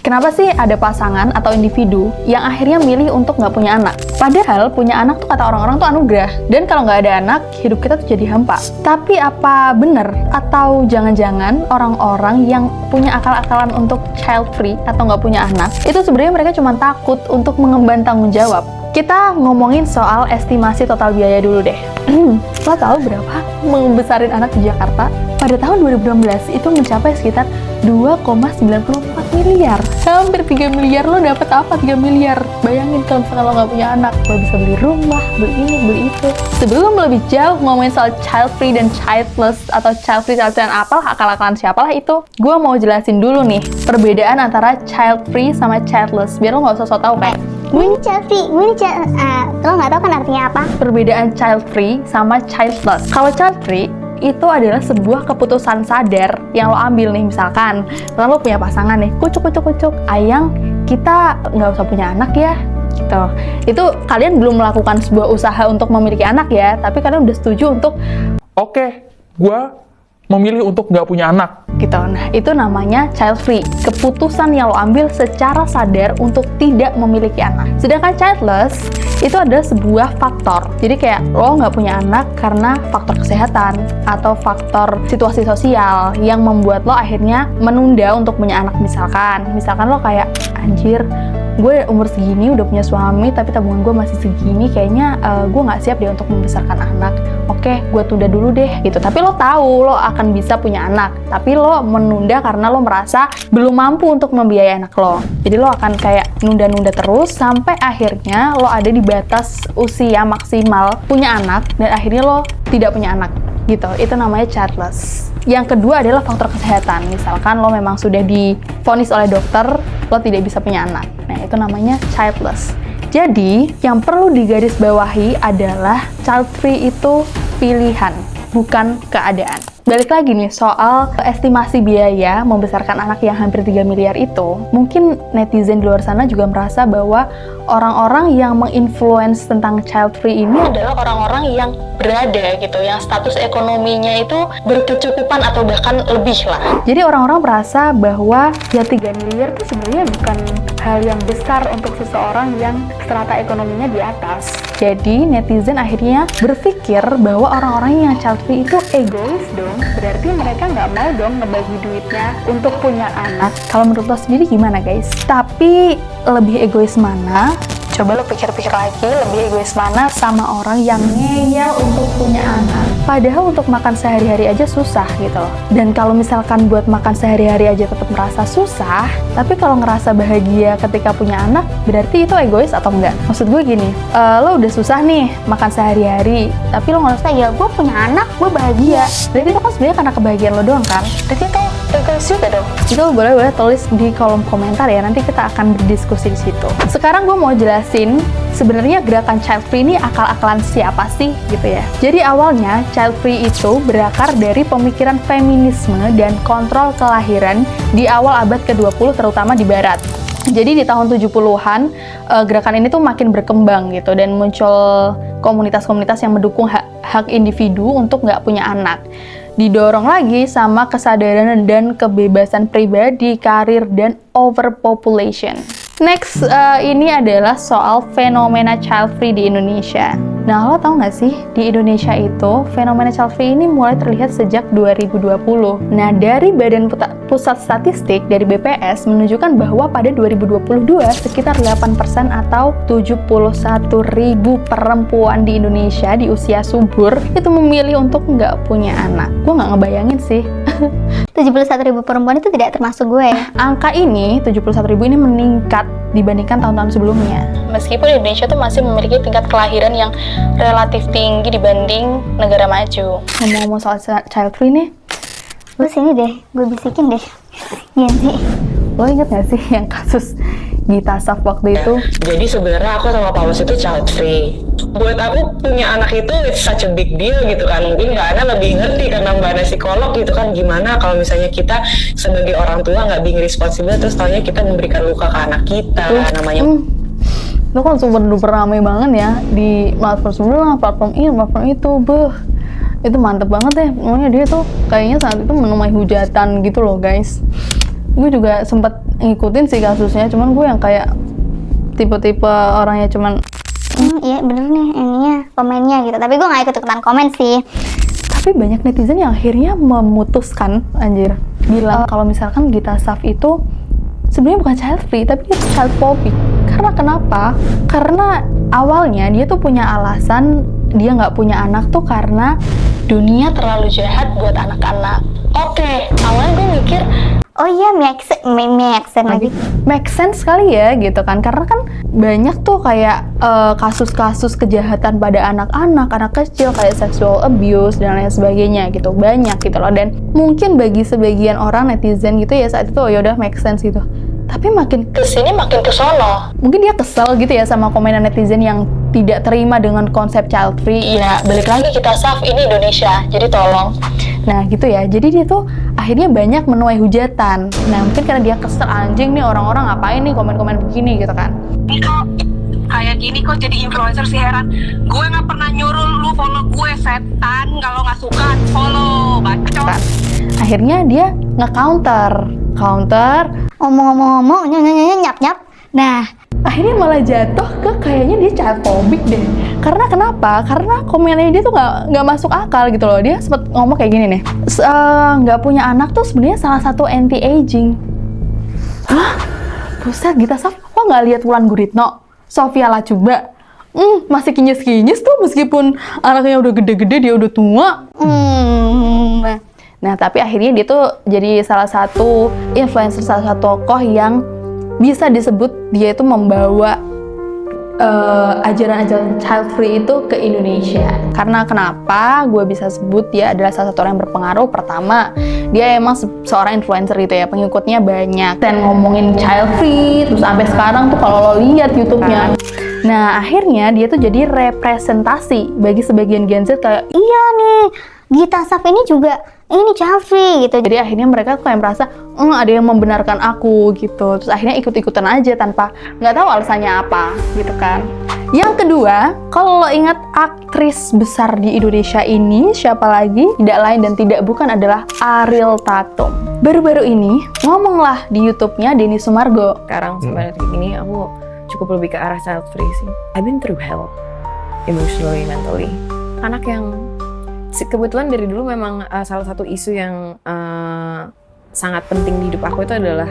Kenapa sih ada pasangan atau individu yang akhirnya milih untuk nggak punya anak? Padahal punya anak tuh kata orang-orang tuh anugerah. Dan kalau nggak ada anak, hidup kita tuh jadi hampa. Tapi apa bener? Atau jangan-jangan orang-orang yang punya akal-akalan untuk child free atau nggak punya anak, itu sebenarnya mereka cuma takut untuk mengemban tanggung jawab. Kita ngomongin soal estimasi total biaya dulu deh. Lo tahu berapa membesarin anak di Jakarta? Pada tahun 2016 itu mencapai sekitar 2,94 miliar. Hampir 3 miliar. Lo dapet apa 3 miliar? Bayangin kalau misalkan lo nggak punya anak, lo bisa beli rumah, beli ini, beli itu. Sebelum lebih jauh ngomongin soal child free dan childless atau child free dan apalah, akal-akalan siapalah itu, gue mau jelasin dulu nih perbedaan antara child free sama childless, biar lo nggak usah so tau kan. Gue ini child free, lo nggak tahu kan artinya apa? Perbedaan child free sama childless. Kalau child free itu adalah sebuah keputusan sadar yang lo ambil nih, misalkan lo punya pasangan nih, kucuk, ayang kita nggak usah punya anak ya, gitu. Itu kalian belum melakukan sebuah usaha untuk memiliki anak ya, tapi kalian udah setuju untuk oke, gue memilih untuk nggak punya anak. Gitu. Nah, itu namanya child free. Keputusan yang lo ambil secara sadar untuk tidak memiliki anak. Sedangkan childless itu adalah sebuah faktor. Jadi kayak lo nggak punya anak karena faktor kesehatan atau faktor situasi sosial yang membuat lo akhirnya menunda untuk punya anak. Misalkan lo kayak, anjir, gue umur segini udah punya suami tapi tabungan gue masih segini, kayaknya gue nggak siap deh untuk membesarkan anak. Oke, gue tunda dulu deh gitu. Tapi lo tahu lo akan bisa punya anak, tapi lo menunda karena lo merasa belum mampu untuk membiayai anak lo. Jadi lo akan kayak nunda-nunda terus sampai akhirnya lo ada di batas usia maksimal punya anak dan akhirnya lo tidak punya anak gitu. Itu namanya childless. Yang kedua adalah faktor kesehatan. Misalkan lo memang sudah divonis oleh dokter lo tidak bisa punya anak. Nah, itu namanya childless. Jadi, yang perlu digarisbawahi adalah child free itu pilihan, bukan keadaan. Balik lagi nih soal estimasi biaya membesarkan anak yang hampir 3 miliar itu, mungkin netizen di luar sana juga merasa bahwa orang-orang yang menginfluence tentang child free ini adalah orang-orang yang berada gitu, yang status ekonominya itu berkecukupan atau bahkan lebih lah. Jadi orang-orang merasa bahwa ya 3 miliar itu sebenarnya bukan hal yang besar untuk seseorang yang strata ekonominya di atas. Jadi netizen akhirnya berpikir bahwa orang-orang yang child free itu egois dong. Berarti mereka nggak mau dong ngebagi duitnya untuk punya anak. Kalau menurut lo sendiri gimana guys? Tapi lebih egois mana? Coba lo pikir-pikir lagi, lebih egois mana sama orang yang ngeyel untuk punya anak? Padahal untuk makan sehari-hari aja susah gitu loh. Dan kalau misalkan buat makan sehari-hari aja tetap merasa susah, tapi kalau ngerasa bahagia ketika punya anak, berarti itu egois atau enggak? Maksud gue gini, lo udah susah nih makan sehari-hari, tapi lo ngerasa ya gue punya anak, gue bahagia. Berarti itu kan sebenarnya karena kebahagiaan lo doang kan? Berarti itu egois juga dong. Itu boleh tulis di kolom komentar ya, nanti kita akan berdiskusi di situ. Sekarang gue mau jelasin sebenarnya gerakan child free ini akal-akalan siapa sih gitu ya. Jadi awalnya child free itu berakar dari pemikiran feminisme dan kontrol kelahiran di awal abad ke-20 terutama di barat. Jadi di tahun 70-an gerakan ini tuh makin berkembang gitu dan muncul komunitas-komunitas yang mendukung hak individu untuk nggak punya anak. Didorong lagi sama kesadaran dan kebebasan pribadi, karir, dan overpopulation. Next, ini adalah soal fenomena child free di Indonesia. Nah, lo tau gak sih, di Indonesia itu fenomena child free ini mulai terlihat sejak 2020. Nah, dari Badan Pusat Statistik dari BPS menunjukkan bahwa pada 2022 sekitar 8% atau 71.000 perempuan di Indonesia di usia subur itu memilih untuk nggak punya anak. Gue nggak ngebayangin sih. 71.000 perempuan itu tidak termasuk gue. Angka ini, 71.000 ini meningkat dibandingkan tahun-tahun sebelumnya. Meskipun Indonesia tuh masih memiliki tingkat kelahiran yang relatif tinggi dibanding negara maju. Ngomong-ngomong soal child free nih, Lu sini deh, gue bisikin deh. Gini. lo inget gak sih yang kasus Gita Saf waktu itu? Jadi sebenarnya aku sama Paulus itu child free. Buat aku punya anak itu it's such a big deal gitu kan. Mungkin Mbak Ana lebih ngerti karena Mbak Ana psikolog gitu kan. Gimana kalau misalnya kita sebagai orang tua nggak being responsible terus taunya kita memberikan luka ke anak kita. Namanya Lo kan super duper rame banget ya di platform sebelah, platform ini, platform itu. Itu mantep banget deh. Pokoknya dia tuh kayaknya saat itu menemui hujatan gitu loh guys. gue juga sempet ngikutin sih kasusnya, cuman gue yang kayak tipe-tipe orangnya cuman Iya bener nih ininya komennya gitu, tapi gue nggak ikut-ikutan komen sih. tapi banyak netizen yang akhirnya memutuskan bilang kalau misalkan Gita Saf itu sebenarnya bukan child free tapi dia child phobic. Karena kenapa? Karena awalnya dia tuh punya alasan dia nggak punya anak tuh karena dunia terlalu jahat buat anak-anak. Oke, awalnya gue mikir Oh iya, make sense lagi. make sense kali ya gitu kan, karena kan banyak tuh kayak kasus-kasus kejahatan pada anak-anak, anak kecil kayak sexual abuse dan lain sebagainya gitu, banyak gitu loh. Dan mungkin bagi sebagian orang netizen gitu ya saat itu oh yaudah make sense gitu, tapi makin kesini makin kesono mungkin dia kesel gitu ya sama komenan netizen yang tidak terima dengan konsep child free. Ya balik lagi kita Saf ini Indonesia, jadi tolong. Nah gitu ya, jadi dia tuh akhirnya banyak menuai hujatan. Nah mungkin karena dia kesel, anjing nih orang-orang ngapain nih komen-komen begini gitu kan. Ini kok kayak gini kok jadi influencer sih, heran. Gue nggak pernah nyuruh lu follow gue, setan. Kalau nggak suka follow, bacot. Kan. Akhirnya dia nge-counter. Ngomong-ngomong, nyap. Nah, Akhirnya malah jatuh ke kayaknya dia child phobic deh. Karena kenapa? Karena komennya dia tuh nggak masuk akal gitu loh. Dia sempet ngomong kayak gini nih, nggak punya anak tuh sebenarnya salah satu anti aging. Hah? Buset, Gita Saf, lo nggak lihat Wulan Guritno, Sofia Lacuba, masih kinyis-kinyis tuh meskipun anaknya udah gede-gede, dia udah tua. Nah, tapi akhirnya dia tuh jadi salah satu influencer, salah satu tokoh yang bisa disebut dia itu membawa ajaran-ajaran child free itu ke Indonesia. Karena kenapa gue bisa sebut dia adalah salah satu orang yang berpengaruh? Pertama, dia emang seorang influencer gitu ya, pengikutnya banyak dan ngomongin child free terus sampai sekarang tuh kalau lo lihat YouTube-nya. Nah, akhirnya dia tuh jadi representasi bagi sebagian Gen Z kayak iya nih, Gita Saf ini juga ini child free gitu. jadi akhirnya mereka tuh kayak merasa ada yang membenarkan aku gitu, terus akhirnya ikut-ikutan aja tanpa nggak tahu alasannya apa gitu kan. Yang kedua, kalau lo ingat aktris besar di Indonesia ini siapa lagi? Tidak lain dan tidak bukan adalah Ariel Tatum. Baru-baru ini ngomonglah di YouTube-nya Denny Sumargo. Sekarang sebenarnya ini aku cukup lebih ke arah child free sih. I've been through hell, emotionally, mentally. Anak yang kebetulan dari dulu memang salah satu isu yang sangat penting di hidup aku itu adalah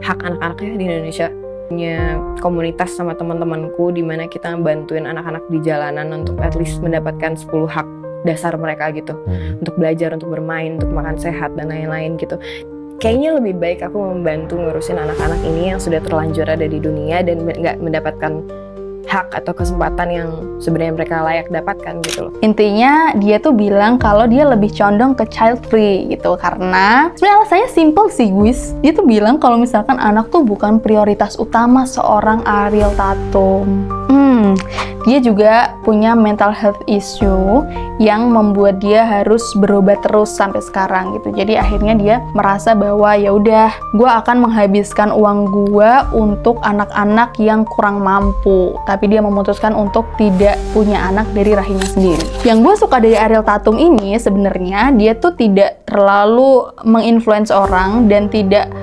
hak anak-anaknya di Indonesia. Punya komunitas sama teman-temanku di mana kita bantuin anak-anak di jalanan untuk at least mendapatkan 10 hak dasar mereka gitu. Untuk belajar, untuk bermain, untuk makan sehat dan lain-lain gitu. Kayaknya lebih baik aku membantu ngurusin anak-anak ini yang sudah terlanjur ada di dunia dan nggak mendapatkan hak atau kesempatan yang sebenarnya mereka layak dapatkan gitu loh. Intinya dia tuh bilang kalau dia lebih condong ke child free gitu karena sebenarnya alasannya simple sih guys. Dia tuh bilang kalau misalkan anak tuh bukan prioritas utama seorang Ariel Tatum. Dia juga punya mental health issue yang membuat dia harus berobat terus sampai sekarang gitu. Jadi akhirnya dia merasa bahwa ya udah, gue akan menghabiskan uang gue untuk anak-anak yang kurang mampu. Tapi dia memutuskan untuk tidak punya anak dari rahimnya sendiri. Yang gue suka dari Ariel Tatum ini sebenarnya dia tuh tidak terlalu menginfluence orang dan tidak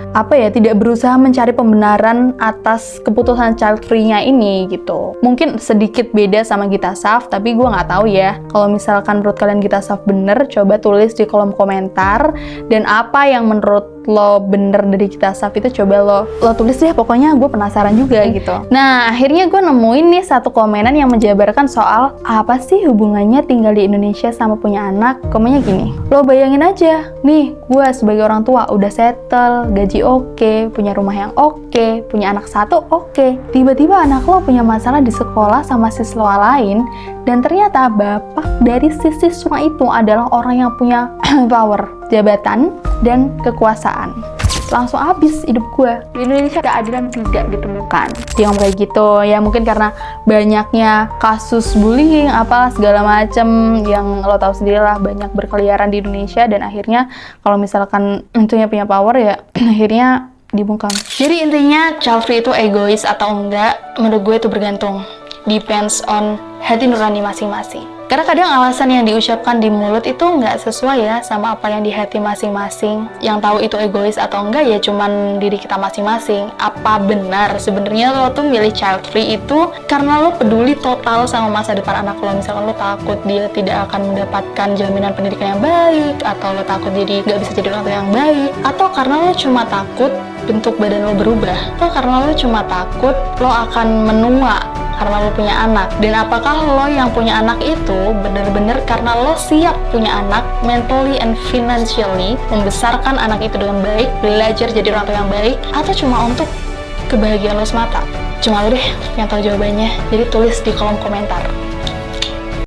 berusaha mencari pembenaran atas keputusan child free-nya ini gitu. Mungkin sedikit beda sama Gita Saf, tapi gue nggak tahu ya. Kalau misalkan menurut kalian Gita Saf bener, coba tulis di kolom komentar. Dan apa yang menurut lo bener dari Gita Saf itu coba lo tulis deh. Pokoknya gue penasaran juga gitu. Nah, akhirnya gue nemuin nih satu komenan yang menjabarkan soal apa sih hubungannya tinggal di Indonesia sama punya anak. Komennya gini, lo bayangin aja, nih gue sebagai orang tua udah settle, gaji oke, punya rumah yang oke, punya anak satu oke. Tiba-tiba anak lo punya masalah di sekolah sama siswa lain, dan ternyata bapak dari si siswa itu adalah orang yang punya power, jabatan, dan kekuasaan. Langsung habis hidup gue. Di Indonesia keadilan tidak ditemukan. Dia ngomong kayak gitu, ya mungkin karena banyaknya kasus bullying, apalah segala macem yang lo tahu sendiri lah, banyak berkeliaran di Indonesia, dan akhirnya kalau misalkan tentunya punya power ya akhirnya dibungkam. Jadi intinya child free itu egois atau enggak, menurut gue itu bergantung. Depends on hati nurani masing-masing. Karena kadang alasan yang diucapkan di mulut itu nggak sesuai ya sama apa yang di hati masing-masing. Yang tahu itu egois atau enggak ya cuman diri kita masing-masing. Apa benar sebenarnya lo tuh milih child free itu karena lo peduli total sama masa depan anak lo? Misalkan lo takut dia tidak akan mendapatkan jaminan pendidikan yang baik, atau lo takut jadi nggak bisa jadi orang tua yang baik, atau karena lo cuma takut bentuk badan lo berubah, atau karena lo cuma takut lo akan menua karena lo punya anak. Dan apakah lo yang punya anak itu bener-bener karena lo siap punya anak mentally and financially, membesarkan anak itu dengan baik, belajar jadi orang tua yang baik, atau cuma untuk kebahagiaan lo semata? Cuma lo deh yang tahu jawabannya, jadi tulis di kolom komentar.